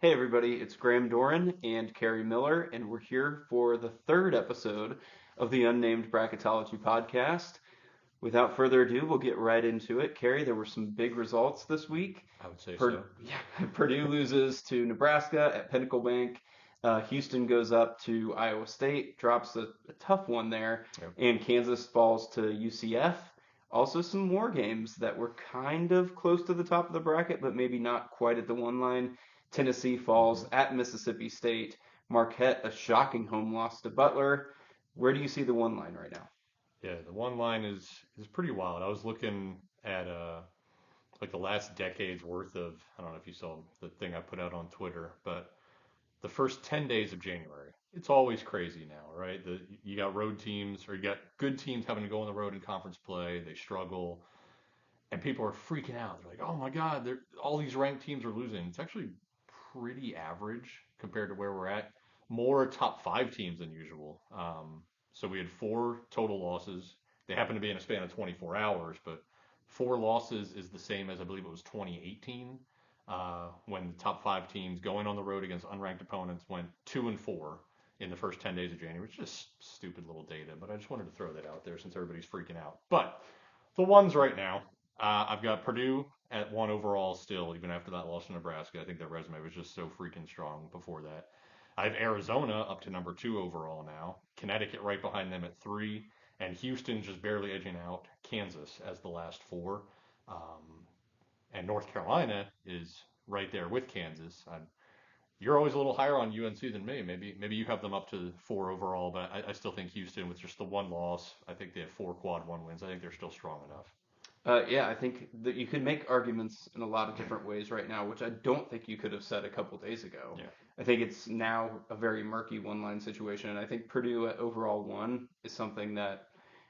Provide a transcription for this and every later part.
Hey everybody, it's Graham Doran and Carrie Miller, and we're here for the third episode of the Unnamed Bracketology podcast. Without further ado, we'll get right into it. Carrie, there were some big results this week. I would say so. Purdue loses to Nebraska at Pinnacle Bank. Houston goes up to Iowa State, drops a tough one there, Yep. and Kansas falls to UCF. Also, some more games that were kind of close to the top of the bracket, but maybe not quite at the one line. Tennessee falls hmm at Mississippi State. Marquette, a shocking home loss to Butler. Where do you see the one line right now? Yeah, the one line is pretty wild. I was looking at like the last decade's worth of, I don't know if you saw the thing I put out on Twitter, but the first 10 days of January. It's always crazy now, right? You got road teams or you got good teams having to go on the road in conference play. They struggle and people are freaking out. They're like, "Oh my God, all these ranked teams are losing." It's actually pretty average compared to where we're at. More top five teams than usual. So we had four total losses. They happen to be in a span of 24 hours, but four losses is the same as I believe it was 2018, when the top five teams going on the road against unranked opponents went 2-4 in the first 10 days of January. It's just stupid little data, but I just wanted to throw that out there since everybody's freaking out. But the ones right now, I've got Purdue at one overall still, even after that loss to Nebraska. I think their resume was just so freaking strong before that. I have Arizona up to number two overall now, Connecticut right behind them at three, and Houston just barely edging out Kansas as the last four. Um, and North Carolina is right there with Kansas. You're always a little higher on UNC than me. Maybe you have them up to four overall, but I still think Houston with just the one loss. I think they have four quad one wins. I think they're still strong enough. Yeah, I think that you could make arguments in a lot of different ways right now, which I don't think you could have said a couple days ago. Yeah. I think it's now a very murky one-line situation, and I think Purdue at overall one is something that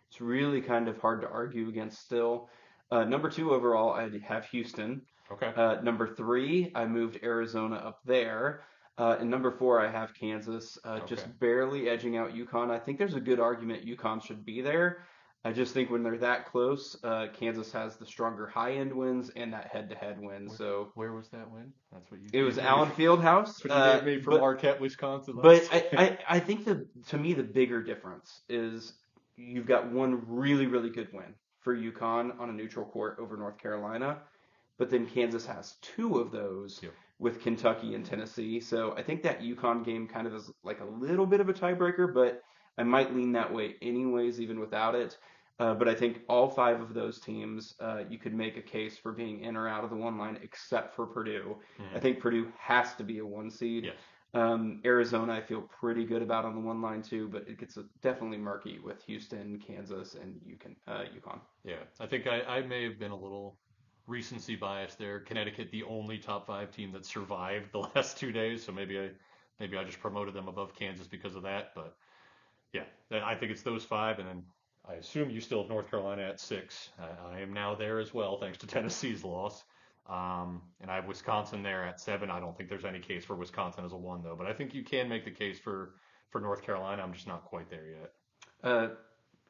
it's really kind of hard to argue against still. Number two overall, I have Houston. Okay. Number three, I moved Arizona up there. And number four, I have Kansas, Okay. just barely edging out Uconn. I think there's a good argument Uconn should be there. I just think when they're that close, Kansas has the stronger high end wins and that head to head win. Where, So where was that win? That's what you it was gave me. Allen Fieldhouse. That's what you gave me for Marquette, Wisconsin But last I, time. I, I think to me the bigger difference is you've got one really, really good win for UConn on a neutral court over North Carolina, but then Kansas has two of those Yep. with Kentucky and Tennessee. So I think that UConn game kind of is like a little bit of a tiebreaker, but I might lean that way anyways, even without it. But I think all five of those teams, you could make a case for being in or out of the one line, except for Purdue. I hmm think Purdue has to be a one seed. Yes. Arizona, I feel pretty good about on the one line too, but it gets definitely murky with Houston, Kansas, and UConn. Yeah. I think I may have been a little recency bias there. Connecticut, the only top five team that survived the last 2 days, so maybe I just promoted them above Kansas because of that. But yeah, I think it's those five, and then I assume you still have North Carolina at six. I am now there as well, thanks to Tennessee's loss. And I have Wisconsin there at seven. I don't think there's any case for Wisconsin as a one though, but I think you can make the case for North Carolina. I'm just not quite there yet. Uh,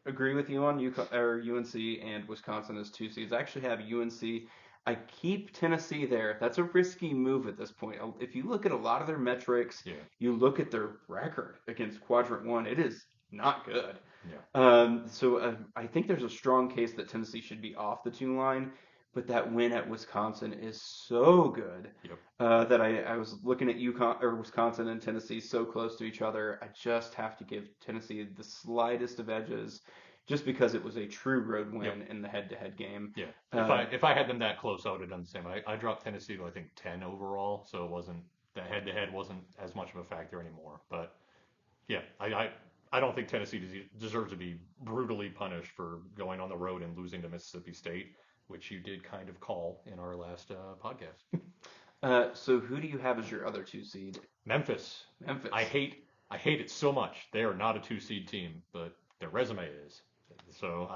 Agree with you on UNC and Wisconsin as two seeds. I actually have UNC. I keep Tennessee there. That's a risky move at this point. If you look at a lot of their metrics, Yeah, you look at their record against Quadrant One, it is not good. yeah, So I think there's a strong case that Tennessee should be off the two line, but that win at Wisconsin is so good yep. that I was looking at UConn or Wisconsin and Tennessee so close to each other. I just have to give Tennessee the slightest of edges, just because it was a true road Yep. win in the head-to-head game. Yeah. If I Uh, if I had them that close, I would have done the same. I dropped Tennessee to I think 10 overall, so it wasn't the head to head wasn't as much of a factor anymore. But yeah, I don't think Tennessee deserves to be brutally punished for going on the road and losing to Mississippi State, which you did kind of call in our last podcast. so who do you have as your other two seed? Memphis. I Memphis. hate I hate it so much. They are not a two seed team, but their resume is. So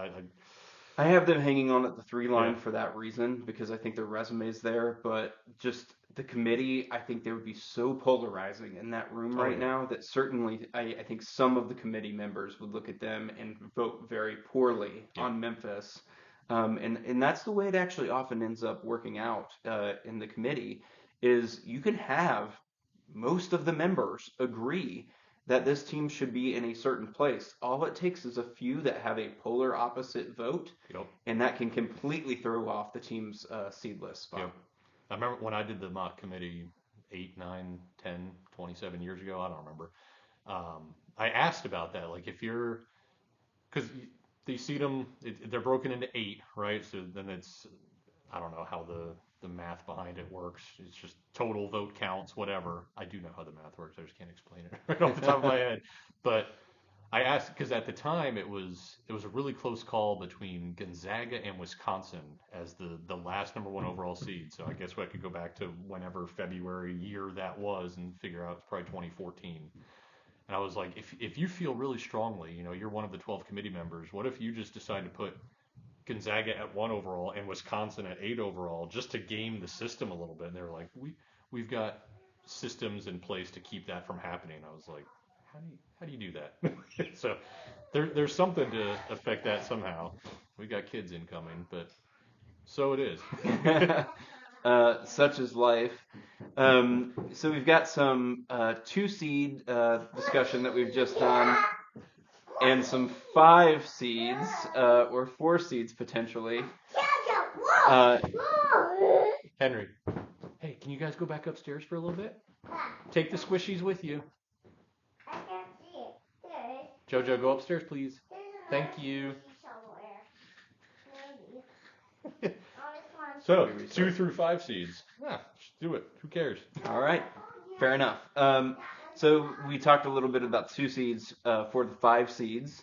I have them hanging on at the three yeah. line for that reason because I think their resume's there, but just the committee, I think they would be so polarizing in that room Oh right yeah. now that certainly I think some of the committee members would look at them and vote very poorly Yep. on Memphis. And that's the way it actually often ends up working out in the committee is you can have most of the members agree that this team should be in a certain place. All it takes is a few that have a polar opposite vote, Yep. and that can completely throw off the team's seed list Yep. spot. I remember when I did the mock committee 8, 9, 10, 27 years ago. I don't remember. I asked about that. Like if you're, because they seed them, they're broken into 8, right? So then it's, I don't know how the math behind it works. It's just total vote counts, whatever. I do know how the math works. I just can't explain it right off the top of my head. But I asked because at the time it was a really close call between Gonzaga and Wisconsin as the last number 1 overall seed. So I guess I could go back to whenever February year that was and figure out it's probably 2014. And I was like, if you feel really strongly, you're one of the 12 committee members. What if you just decide to put Gonzaga at 1 overall and Wisconsin at 8 overall just to game the system a little bit? And they were like, we've got systems in place to keep that from happening. I was like, how do you do that? So there's something to affect that somehow. We got kids incoming, but so it is. Such is life. So we've got some 2 seed discussion that we've just done, and some 5 seeds or 4 seeds potentially. Uh, Henry, hey, can you guys go back upstairs for a little bit? Take the squishies with you. Jojo, go upstairs, please. Thank you. So, 2 through 5 seeds. Yeah, just do it. Who cares? All right, fair enough. So we talked a little bit about 2 seeds for the 5 seeds.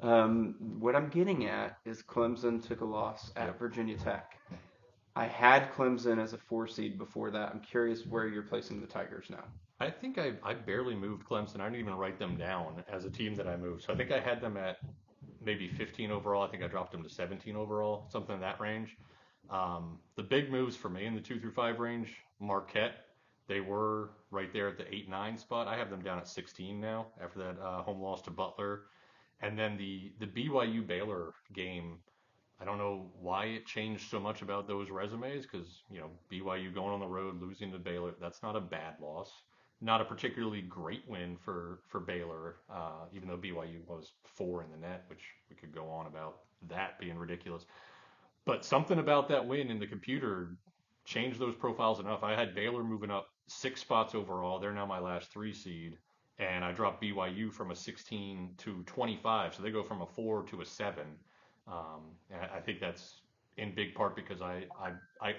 What I'm getting at is Clemson took a loss at Virginia Tech. I had Clemson as a 4 seed before that. I'm curious where you're placing the Tigers now. I think I barely moved Clemson. I didn't even write them down as a team that I moved. So I think I had them at maybe 15 overall. I think I dropped them to 17 overall, something in that range. The big moves for me in the 2 through 5 range, Marquette, they were right there at the 8-9 spot. I have them down at 16 now after that home loss to Butler. And then the BYU Baylor game, I don't know why it changed so much about those resumes because, BYU going on the road, losing to Baylor, that's not a bad loss. Not a particularly great win for Baylor, even though BYU was 4 in the net, which we could go on about that being ridiculous. But something about that win in the computer changed those profiles enough. I had Baylor moving up 6 spots overall. They're now my last 3 seed. And I dropped BYU from a 16 to 25. So they go from a 4 to a 7. And I think that's in big part because I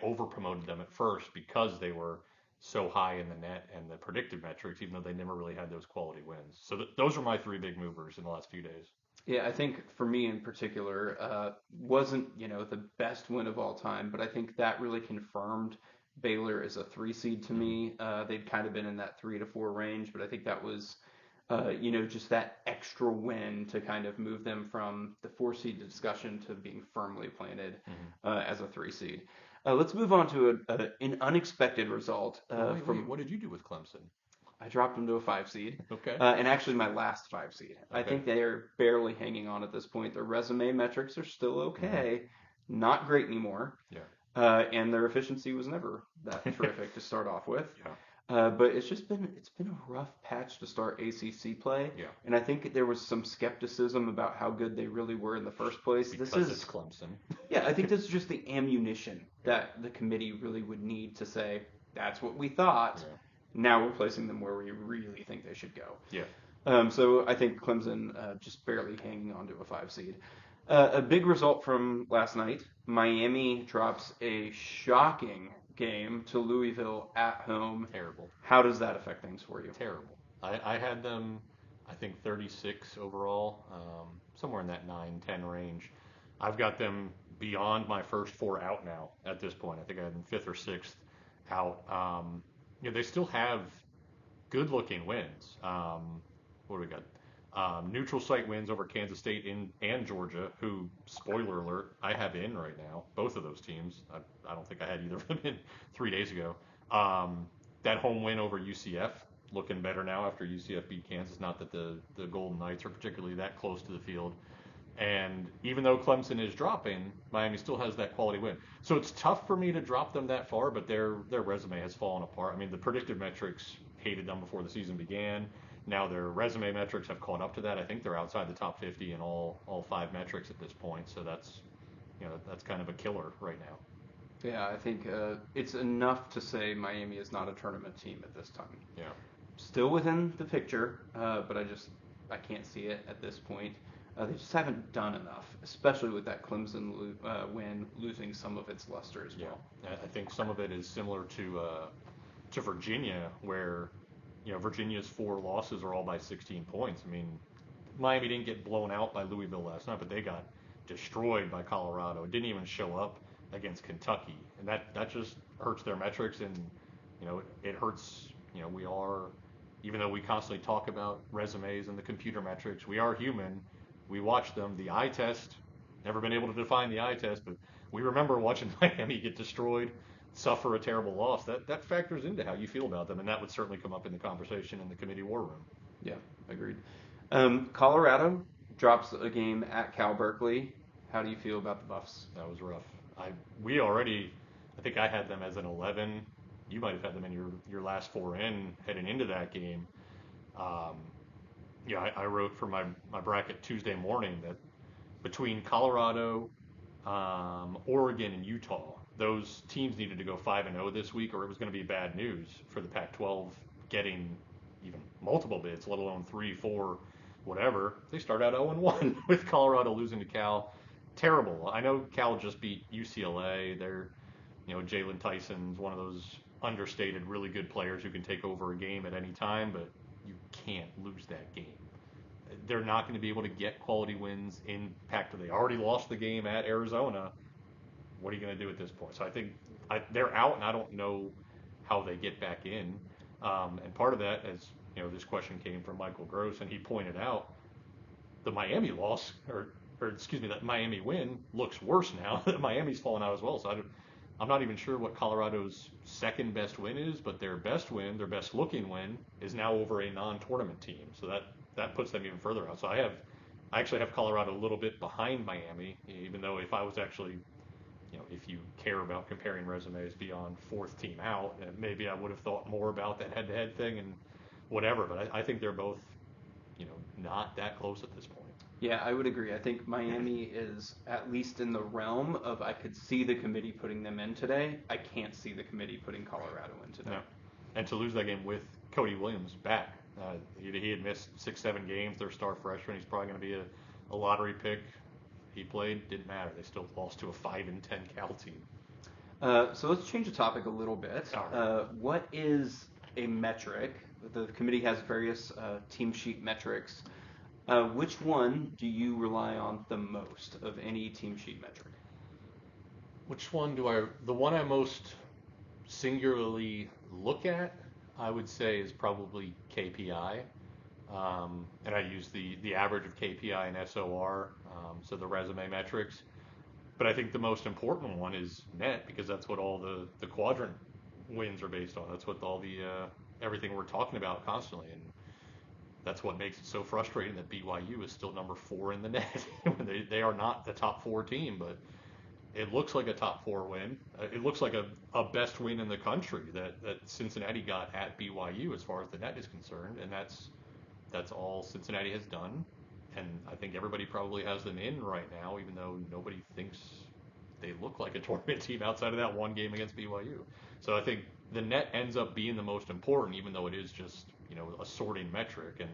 over promoted them at first because they were so high in the net and the predictive metrics, even though they never really had those quality wins. So those are my 3 big movers in the last few days. Yeah, I think for me in particular, wasn't, the best win of all time, but I think that really confirmed Baylor as a 3 seed to Mm-hmm. me. They'd kind of been in that 3 to 4 range, but I think that was, just that extra win to kind of move them from the 4 seed discussion to being firmly planted Mm-hmm. as a 3 seed. Let's move on to an unexpected result Wait, what did you do with Clemson? I dropped them to a 5 seed, Okay. and actually my last 5 seed. I Okay. think they are barely hanging on at this point. Their resume metrics are still okay, not great anymore, Yeah. and their efficiency was never that terrific to start off with. Yeah. But it's been a rough patch to start ACC play, Yeah. and I think there was some skepticism about how good they really were in the first place. Because it's Clemson. Yeah, I think this is just the ammunition that the committee really would need to say that's what we thought. Yeah. Now we're placing them where we really think they should go. Yeah. So I think Clemson just barely hanging on to a 5 seed. A big result from last night. Miami drops a shocking game to Louisville at home. Terrible. How does that affect things for you? Terrible. I had them, I think 36 overall, somewhere in that 9-10 range. I've got them beyond my first 4 out now at this point. I think I had them 5th or 6th out. They still have good looking wins. What do we got? Neutral site wins over Kansas State and Georgia, who, spoiler alert, I have in right now. Both of those teams. I don't think I had either of them in 3 days ago. That home win over UCF, looking better now after UCF beat Kansas. Not that the Golden Knights are particularly that close to the field. And even though Clemson is dropping, Miami still has that quality win. So it's tough for me to drop them that far, but their resume has fallen apart. I mean, the predictive metrics hated them before the season began. Now their resume metrics have caught up to that. I think they're outside the top 50 in all five metrics at this point. So that's kind of a killer right now. Yeah, I think it's enough to say Miami is not a tournament team at this time. Yeah. Still within the picture, but I can't see it at this point. They just haven't done enough, especially with that Clemson win losing some of its luster as well. Yeah, I think some of it is similar to Virginia, where Virginia's 4 losses are all by 16 points. I mean, Miami didn't get blown out by Louisville last night, but they got destroyed by Colorado. It didn't even show up against Kentucky, and that just hurts their metrics, and it hurts. We are, even though we constantly talk about resumes and the computer metrics, we are human. We watch them. The eye test, never been able to define the eye test, but we remember watching Miami get destroyed, suffer a terrible loss. That factors into how you feel about them, and that would certainly come up in the conversation in the committee war room. Yeah, agreed. Colorado drops a game at Cal Berkeley. How do you feel about the Buffs? That was rough. We already, I think I had them as an 11. You might have had them in your last 4 heading into that game. Um, I wrote for my bracket Tuesday morning that between Colorado, Oregon, and Utah, those teams needed to go 5-0 this week, or it was going to be bad news for the Pac-12 getting even multiple bids, let alone 3, 4, whatever. They start out 0-1 with Colorado losing to Cal. Terrible. I know Cal just beat UCLA. They're, Jalen Tyson's one of those understated, really good players who can take over a game at any time, but you can't lose that game. They're not going to be able to get quality wins in Pac-12. They already lost the game at Arizona. What are you going to do at this point? So I think they're out, and I don't know how they get back in. And part of that, as this question came from Michael Gross, and he pointed out the Miami loss, or excuse me, that Miami win looks worse now. Miami's fallen out as well. So I'm not even sure what Colorado's second best win is, but their best win, their best looking win, is now over a non-tournament team. So that puts them even further out. So I actually have Colorado a little bit behind Miami, even though if I was actually, if you care about comparing resumes beyond 4th team out, maybe I would have thought more about that head-to-head thing and whatever. But I think they're both, not that close at this point. Yeah, I would agree. I think Miami is at least in the realm of I could see the committee putting them in today. I can't see the committee putting Colorado in today. No. And to lose that game with Cody Williams back. He had missed 6, 7 games. Their star freshman. He's probably going to be a lottery pick. He played. Didn't matter. They still lost to a 5-10 Cal team. So let's change the topic a little bit. Right. What is a metric? The committee has various team sheet metrics. Which one do you rely on the most of any team sheet metric? Which one the one I most singularly look at, I would say, is probably KPI. And I use the average of KPI and SOR, so the resume metrics. But I think the most important one is net, because that's what all the quadrant wins are based on. That's what all the everything we're talking about constantly. And that's what makes it so frustrating that BYU is still number 4 in the net. They are not the top 4 team, but it looks like a top 4 win. It looks like a best win in the country that Cincinnati got at BYU as far as the net is concerned, and that's all Cincinnati has done. And I think everybody probably has them in right now, even though nobody thinks they look like a tournament team outside of that one game against BYU. So I think the net ends up being the most important, even though it is just a sorting metric, and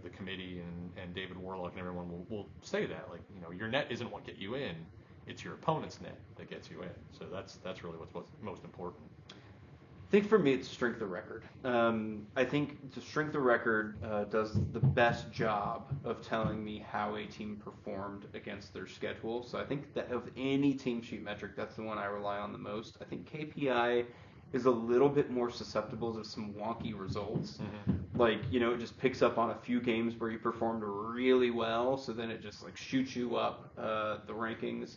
the committee and David Warlock and everyone will say that, like, your net isn't what get you in, it's your opponent's net that gets you in. So that's really what's most important. I think for me it's strength of record. I think the strength of record does the best job of telling me how a team performed against their schedule. So I think that of any team sheet metric, that's the one I rely on the most. I think KPI is a little bit more susceptible to some wonky results. Mm-hmm. Like, it just picks up on a few games where you performed really well, so then it just like shoots you up the rankings.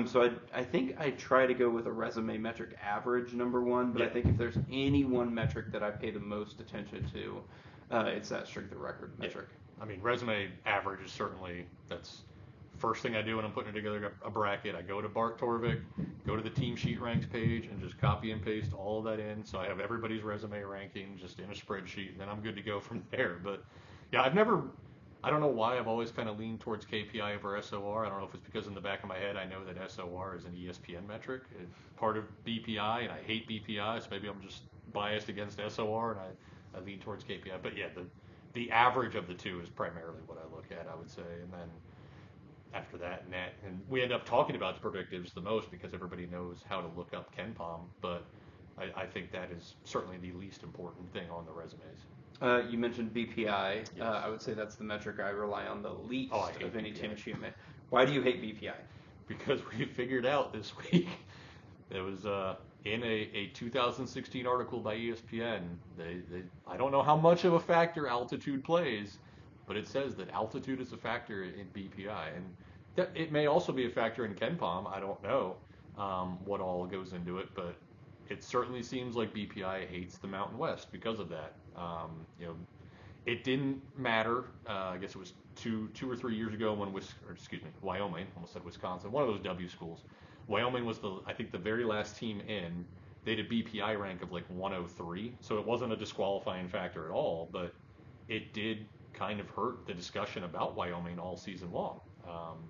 So I think I try to go with a resume metric average number one, but I think if there's any one metric that I pay the most attention to, it's that strength of record metric. I mean, resume average is certainly that's first thing I do when I'm putting together a bracket. I go to Bart Torvik, go to the team sheet ranks page, and just copy and paste all of that in. So I have everybody's resume ranking just in a spreadsheet, and then I'm good to go from there. But yeah, I don't know why I've always kind of leaned towards KPI over SOR. I don't know if it's because in the back of my head I know that SOR is an ESPN metric, it's part of BPI, and I hate BPI, so maybe I'm just biased against SOR, and I lean towards KPI. But yeah, the average of the two is primarily what I look at, I would say, and then after that, net. And we end up talking about the predictives the most because everybody knows how to look up Ken Palm, but I think that is certainly the least important thing on the resumes. You mentioned BPI. Yes. I would say that's the metric I rely on the least Oh, I hate of any BPI. team achievement. Why do you hate BPI? Because we figured out this week, it was in a 2016 article by ESPN. I don't know how much of a factor altitude plays, but it says that altitude is a factor in BPI, and that it may also be a factor in Ken Palm. I don't know what all goes into it, but it certainly seems like BPI hates the Mountain West because of that. You know, it didn't matter. I guess it was two or 3 years ago when Wyoming, almost said Wisconsin, one of those W schools. Wyoming was I think the very last team in. They had a BPI rank of like 103, so it wasn't a disqualifying factor at all, but it did kind of hurt the discussion about Wyoming all season long.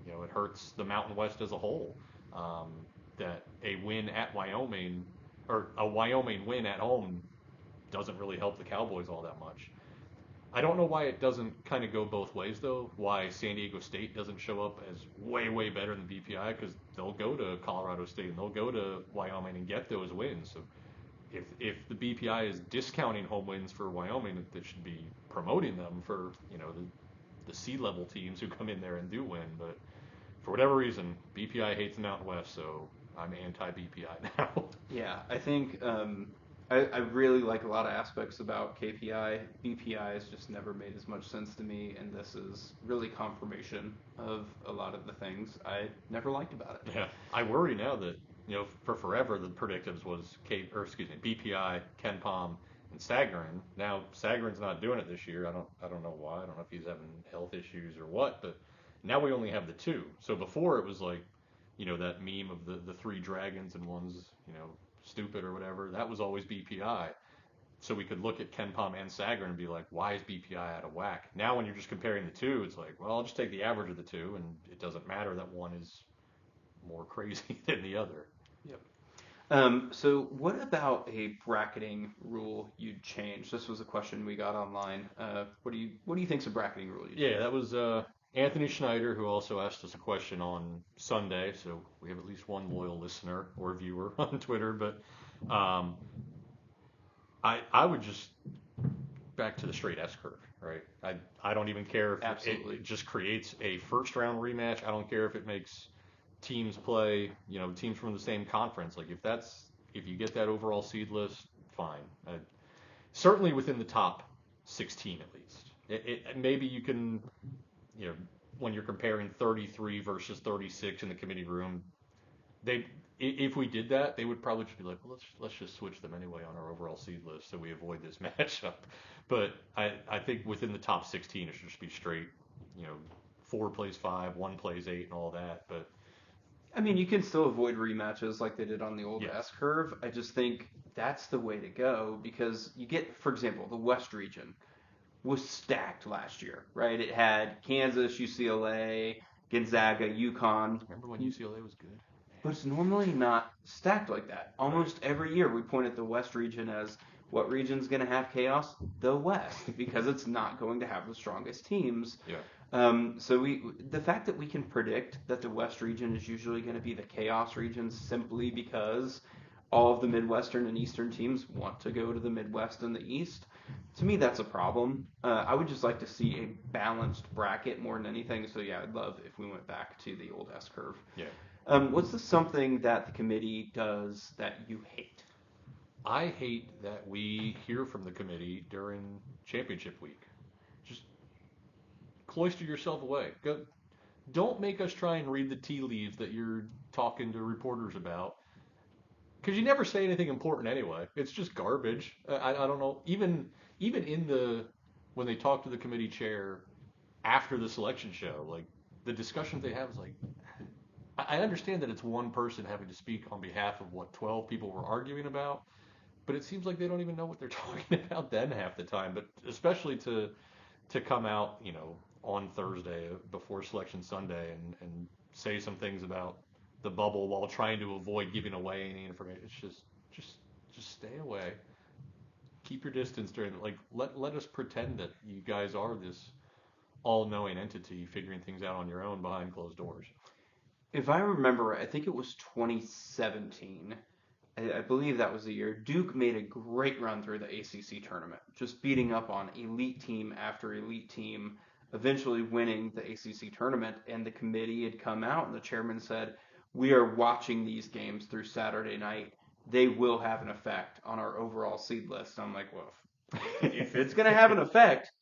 It hurts the Mountain West as a whole. Um, that a win at Wyoming or a Wyoming win at home doesn't really help the Cowboys all that much. I don't know why it doesn't kind of go both ways though. Why San Diego State doesn't show up as way better than BPI because they'll go to Colorado State and they'll go to Wyoming and get those wins. So if the BPI is discounting home wins for Wyoming, it should be promoting them for the sea level teams who come in there and do win. But for whatever reason, BPI hates the Mountain West, so I'm anti BPI now. Yeah, I think I really like a lot of aspects about KPI. BPI has just never made as much sense to me, and this is really confirmation of a lot of the things I never liked about it. Yeah, I worry now that for forever the predictives was BPI, Ken Palm, and Sagarin. Now Sagarin's not doing it this year. I don't know why. I don't know if he's having health issues or what. But now we only have the two. So before it was like that meme of the three dragons and one's stupid or whatever. That was always BPI. So we could look at Ken Palm and Sagarin and be like, why is BPI out of whack? Now when you're just comparing the two, it's like, well, I'll just take the average of the two, and it doesn't matter that one is more crazy than the other. Yep. So what about a bracketing rule you'd change? This was a question we got online. What do you think's a bracketing rule you'd Yeah, change? that was Anthony Schneider who also asked us a question on Sunday. So we have at least one loyal listener or viewer on Twitter. But um, I would just back to the straight S curve, right? I don't even care if Absolutely. it just creates a first round rematch. I don't care if it makes teams play, teams from the same conference. Like if you get that overall seed list, fine. Certainly within the top 16 at least. Maybe you can, you know, when you're comparing 33 versus 36 in the committee room, they if we did that, they would probably just be like, well, let's just switch them anyway on our overall seed list so we avoid this matchup. But I think within the top 16, it should just be straight, you know, four plays five, one plays eight, and all that. But I mean, you can still avoid rematches like they did on the old yes, S curve. I just think that's the way to go because you get, for example, the West region was stacked last year, right? It had Kansas, UCLA, Gonzaga, UConn, remember when UCLA was good? but it's normally not stacked like that. Right. Almost every year we point at the West region as what region's going to have chaos? The West, because it's not going to have the strongest teams. Yeah. The fact that we can predict that the West region is usually going to be the chaos region simply because all of the Midwestern and Eastern teams want to go to the Midwest and the East, to me that's a problem. I would just like to see a balanced bracket more than anything. So yeah, I'd love if we went back to the old S curve. Yeah. What's something that the committee does that you hate? I hate that we hear from the committee during championship week. Just cloister yourself away. Go. Don't make us try and read the tea leaves that you're talking to reporters about because you never say anything important anyway. It's just garbage. I don't know. Even in the when they talk to the committee chair, after the selection show. Like the discussions they have is like, I understand that it's one person having to speak on behalf of what 12 people were arguing about, but it seems like they don't even know what they're talking about then half the time. But especially to come out, on Thursday before Selection Sunday and say some things about the bubble while trying to avoid giving away any information. It's just just stay away. Keep your distance during like let us pretend that you guys are this all-knowing entity figuring things out on your own behind closed doors. If I remember right, I think it was 2017. I believe that was the year. Duke made a great run through the ACC tournament, just beating up on elite team after elite team, eventually winning the ACC tournament. And the committee had come out, and the chairman said, "We are watching these games through Saturday night. They will have an effect on our overall seed list." I'm like, well, if it's going to have an effect,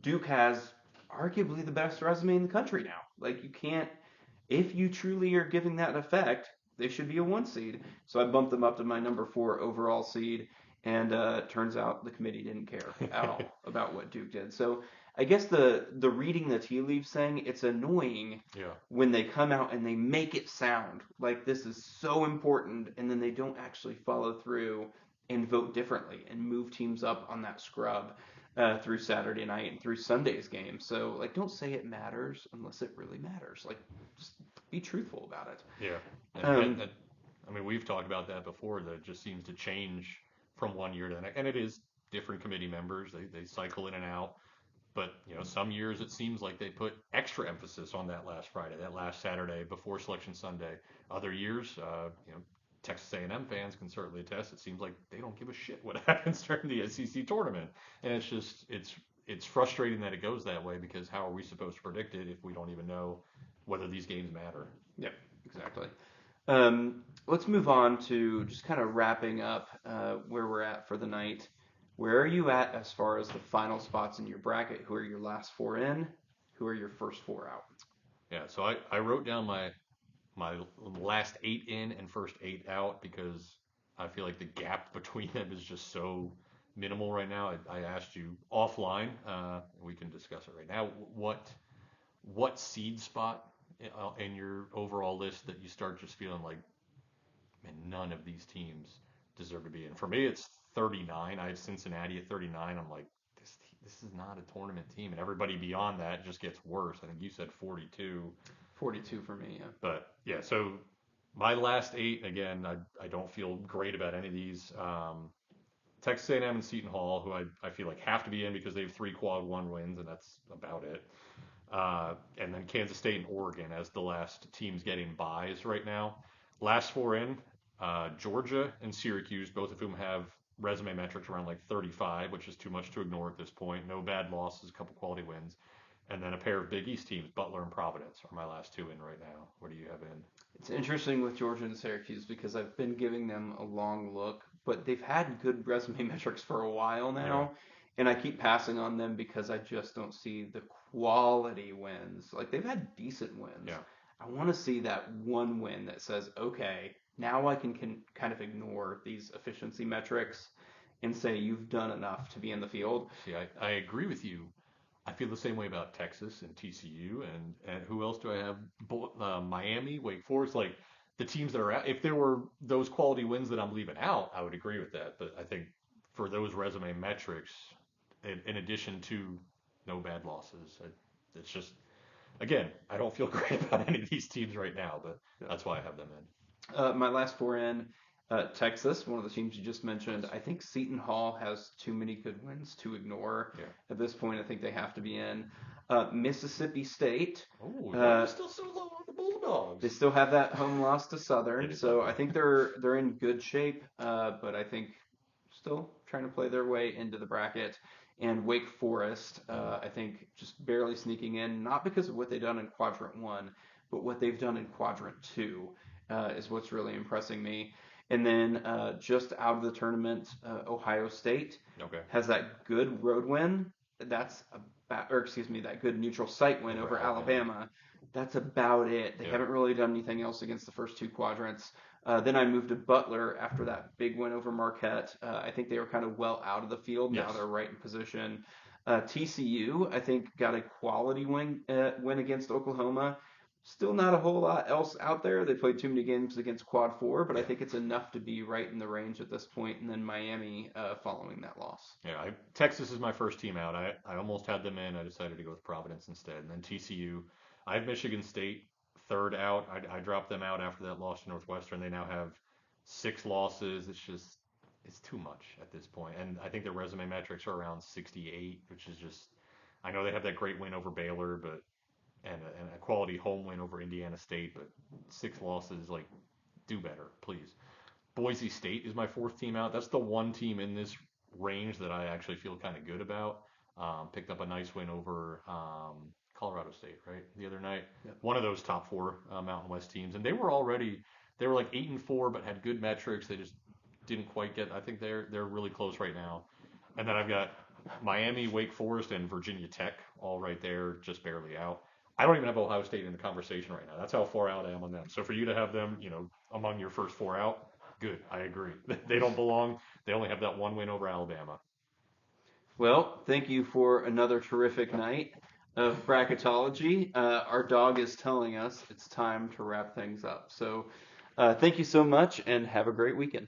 Duke has arguably the best resume in the country now. Like, you can't, if you truly are giving that an effect, they should be a 1 seed. So I bumped them up to my number 4 overall seed, and turns out the committee didn't care at all about what Duke did. So I guess the reading the tea leaves saying it's annoying Yeah. when they come out and they make it sound like this is so important, and then they don't actually follow through and vote differently and move teams up on that scrub through Saturday night and through Sunday's game. So like, don't say it matters unless it really matters. Like, just be truthful about it. Yeah. Um, I mean, we've talked about that before. That it just seems to change from one year to the next, and it is different committee members. They cycle in and out. But some years it seems like they put extra emphasis on that last Friday, that last Saturday before Selection Sunday. Other years, Texas A&M fans can certainly attest. It seems like they don't give a shit what happens during the SEC tournament, and it's frustrating that it goes that way because how are we supposed to predict it if we don't even know whether these games matter? Yep, exactly. Let's move on to just kind of wrapping up where we're at for the night. Where are you at as far as the final spots in your bracket? Who are your last 4 in? Who are your first 4 out? Yeah, so I wrote down my last 8 in and first 8 out because I feel like the gap between them is just so minimal right now. I asked you offline. We can discuss it right now. What seed spot in your overall list that you start just feeling like, man, none of these teams deserve to be in? For me, it's 39. I have Cincinnati at 39. I'm like, this is not a tournament team, and everybody beyond that just gets worse. I think you said 42. 42 for me, yeah. But yeah, so my last 8, again, I don't feel great about any of these. Texas A&M and Seton Hall, who I feel like have to be in because they have 3 quad 1 wins, and that's about it. And then Kansas State and Oregon as the last teams getting buys right now. Last 4 in, Georgia and Syracuse, both of whom have resume metrics around like 35, which is too much to ignore at this point. No bad losses, a couple quality wins. And then a pair of Big East teams, Butler and Providence, are my last 2 in right now. What do you have in? It's interesting with Georgia and Syracuse because I've been giving them a long look, but they've had good resume metrics for a while Yeah, now, and I keep passing on them because I just don't see the quality wins. Like, they've had decent wins. yeah. I want to see that one win that says, okay, now I can kind of ignore these efficiency metrics and say you've done enough to be in the field. See, I agree with you. I feel the same way about Texas and TCU and who else do I have? Miami, Wake Forest, like the teams that are out. If there were those quality wins that I'm leaving out, I would agree with that. But I think for those resume metrics, in addition to no bad losses, it's just again, I don't feel great about any of these teams right now, but that's why I have them in. My last 4 in, Texas, one of the teams you just mentioned. I think Seton Hall has too many good wins to ignore. Yeah. At this point, I think they have to be in. Mississippi State. Oh, why are you still so low on the Bulldogs? They still have that home loss to It Southern, is so ugly. I think they're in good shape. But I think still trying to play their way into the bracket. And Wake Forest, I think just barely sneaking in, not because of what they've done in Quadrant 1, but what they've done in Quadrant 2 is what's really impressing me. And then just out of the tournament, Ohio State Okay. has that good road win. That's about, or excuse me, that good neutral site win over Alabama. That's about it. They Yeah. haven't really done anything else against the first 2 quadrants. Then I moved to Butler after that big win over Marquette. I think they were kind of well out of the field. Now Yes. they're right in position. TCU, I think, got a quality win against Oklahoma. Still not a whole lot else out there. They played too many games against Quad 4, but I Yeah. think it's enough to be right in the range at this point. And then Miami following that loss. Yeah, Texas is my first team out. I almost had them in. I decided to go with Providence instead. And then TCU, I have Michigan State third out. I dropped them out after that loss to Northwestern. They now have 6 losses. It's too much at this point. And I think their resume metrics are around 68, which is just, I know they have that great win over Baylor, but and a quality home win over Indiana State, but 6 losses, like, do better, please. Boise State is my fourth team out. That's the one team in this range that I actually feel kind of good about. Picked up a nice win over Colorado State, right, the other night. Yep. One of those top four Mountain West teams, and they were like 8-4, but had good metrics. They just didn't quite get. I think they're really close right now. And then I've got Miami, Wake Forest, and Virginia Tech all right there, just barely out. I don't even have Ohio State in the conversation right now. That's how far out I am on them. So for you to have them, among your first 4 out, good. I agree. They don't belong. They only have that one win over Alabama. Well, thank you for another terrific night of bracketology. Our dog is telling us it's time to wrap things up. So thank you so much and have a great weekend.